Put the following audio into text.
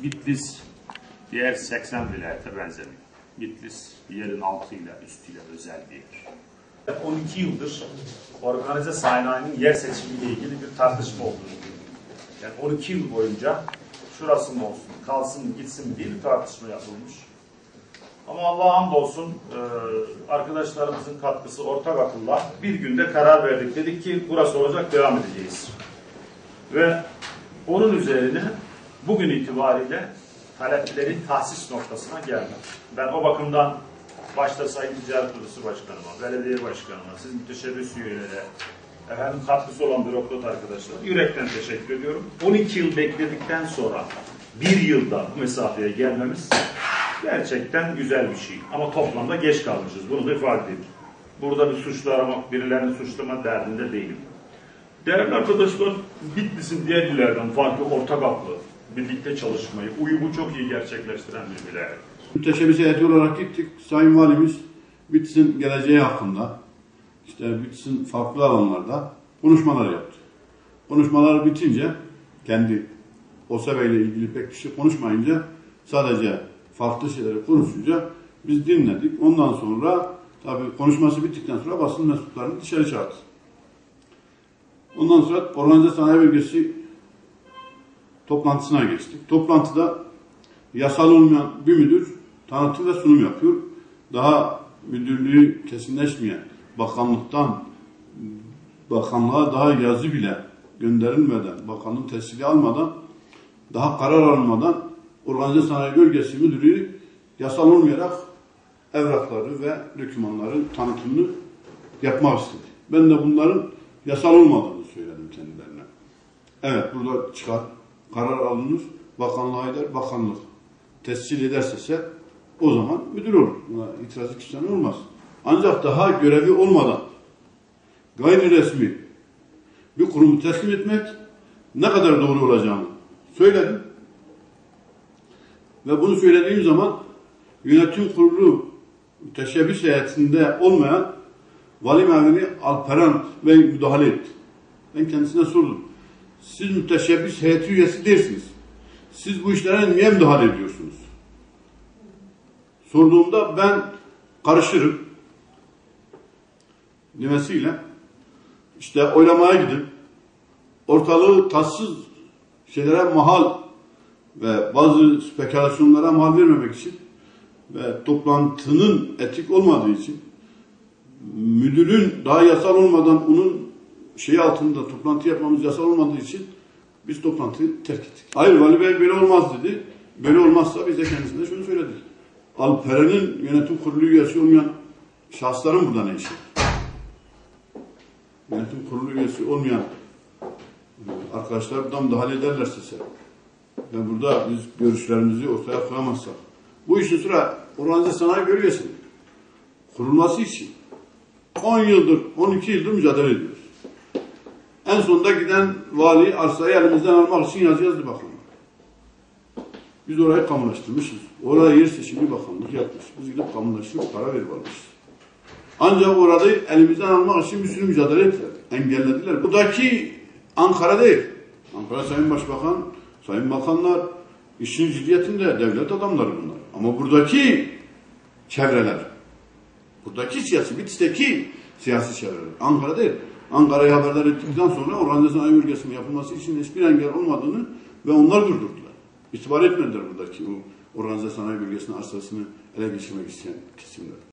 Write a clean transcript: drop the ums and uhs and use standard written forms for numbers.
Bitlis diğer 80 vilayete benzemiyor. Bitlis yerin altıyla üstüyle özel bir yer. 12 yıldır organize sanayinin yer seçimiyle ilgili bir tartışma oldu. Yani 12 yıl boyunca şurası mı olsun, kalsın mı, gitsin mi diye bir tartışma yapılmış. Ama Allah'a hamdolsun arkadaşlarımızın katkısı, ortak akılla bir günde karar verdik. Dedik ki burası olacak, devam edeceğiz. Ve onun üzerine bugün itibariyle taleplerin tahsis noktasına geldik. Ben o bakımdan başta Sayın Ticaret Odası Başkanıma, belediye başkanıma, siz müteşebbis üyelere, efendim katkısı olan bürokrat arkadaşlar yürekten teşekkür ediyorum. 12 yıl bekledikten sonra bir yılda bu mesafeye gelmemiz gerçekten güzel bir şey. Ama toplamda geç kalmışız. Bunu da ifade edeyim. Burada bir suçlu aramak, birilerini suçlama derdinde değilim. Değerli arkadaşlar, Bitlis'in diğer illerden farklı ortak aklı, birlikte çalışmayı, uyumu çok iyi gerçekleştiren bir vilayet. Müteşebbis heyeti olarak gittik. Sayın Valimiz Bitlis'in geleceği hakkında, işte Bitlis'in farklı alanlarda konuşmalar yaptı. Konuşmalar bitince, kendi OSEB ile ilgili pek bir şey konuşmayınca, sadece farklı şeyleri konuşunca biz dinledik. Ondan sonra, tabii konuşması bittikten sonra basın mensuplarını dışarı çağırdı. Ondan sonra Organize Sanayi Bölgesi toplantısına geçtik. Toplantıda yasal olmayan bir müdür tanıtım ve sunum yapıyor. Daha müdürlüğü kesinleşmeyen bakanlığa daha yazı bile gönderilmeden, bakanlığın tescili almadan, daha karar almadan Organize Sanayi Bölgesi Müdürü yasal olmayarak evrakları ve dokümanların tanıtımını yapmak istedi. Ben de bunların yasal olmadığını söyledim kendilerine. Evet, burada çıkar, karar alınır, bakanlığa gider, bakanlık tescil ederse o zaman müdür olur. Buna itirazı kişiden olmaz. Ancak daha görevi olmadan gayri resmi bir kurumu teslim etmek ne kadar doğru olacağını söyledim. Ve bunu söylediğim zaman yönetim kurulu müteşebbis heyetinde olmayan Vali Mevlini Alperen Bey müdahale etti. Ben kendisine sordum. Siz müteşebbis heyeti üyesi değilsiniz. Siz bu işlere niye müdahale ediyorsunuz? Sorduğumda ben karışırım demesiyle işte oylamaya gidip ortalığı tatsız şeylere mahal ve bazı spekülasyonlara mahal vermemek için ve toplantının etik olmadığı için müdürün daha yasal olmadan onun şeyi altında toplantı yapmamız yasal olmadığı için biz toplantıyı terk ettik. Hayır, Vali Bey böyle olmaz dedi. Böyle olmazsa biz de kendisine şunu söyledik. Alperen'in yönetim kurulu üyesi olmayan şahısların burada ne işi? Yönetim kurulu üyesi olmayan arkadaşlar buradan müdahale ederlerse ve burada biz görüşlerimizi ortaya koyamazsak bu işin sıra Organize Sanayi Bölgesi'nin kurulması için 10 yıldır, 12 yıldır mücadele ediyoruz. En sonunda giden vali arsayı elimizden almak için yazı yazdı bakanlık. Biz orayı kamulaştırmışız. Oraya yer seçimi bakanlık yapmış. Biz gidip kamulaştırıp para verip almışız. Ancak orayı elimizden almak için bir sürü mücadele ettiler. Engellediler. Buradaki Ankara değil. Ankara Sayın Başbakan, Sayın Bakanlar, işin ciddiyetinde devlet adamları bunlar. Ama buradaki çevreler, buradaki siyasi, Bitlis'teki siyasi çevreler, Ankara değil. Ankara'ya haberler ettikten sonra Organize Sanayi Bölgesi'nin yapılması için hiçbir engel olmadığını ve onlar durdurdular. İtibar etmediler buradaki o Organize Sanayi Bölgesi'nin arsasını ele geçirmek isteyen kesimler.